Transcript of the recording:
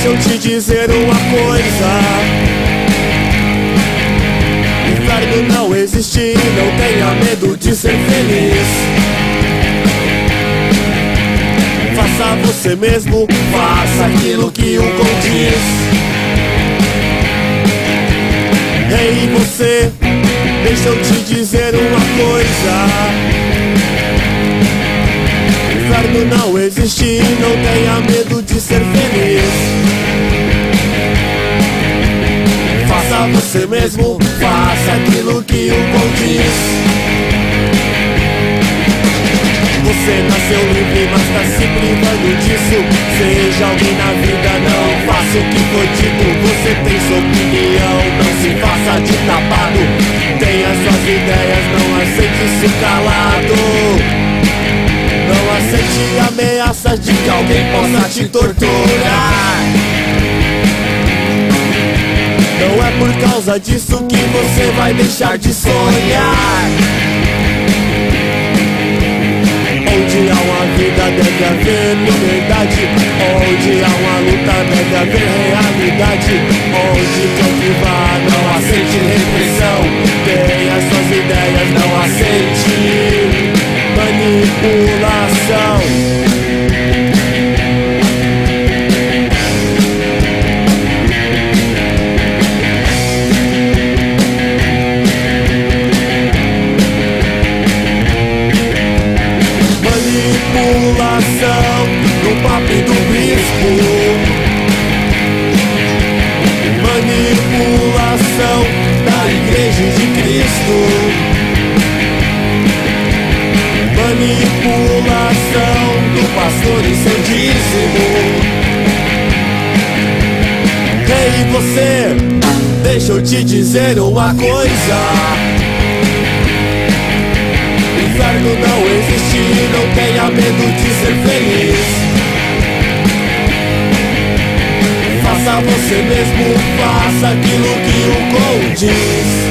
Deixa eu te dizer uma coisa: inferno não existe, não tenha medo de ser feliz. Faça você mesmo, faça aquilo que o condiz. Ei, você, deixa eu te dizer uma coisa: inferno não existe, não tenha medo de ser feliz. Faça você mesmo, faça aquilo que o condiz. Você nasceu livre, mas tá se privando disso. Seja alguém na vida, não faça o que foi dito. Você tem sua opinião, não se faça de tapado. Tenha suas ideias, não aceite isso calado. Não aceite ameaças de que alguém possa te torturar. Não é por causa disso que você vai deixar de sonhar. Onde há uma vida deve haver liberdade. Onde há uma luta deve haver realidade. Onde quer que vá, não aceite repressão. Tenha suas ideias, não aceite manipulação. No papo do bispo, manipulação da Igreja de Cristo, manipulação do pastor e seu dízimo. Ei, você, deixa eu te dizer uma coisa: inferno não existe, não tenha medo de ser feliz. Faça você mesmo, faça aquilo que o condiz.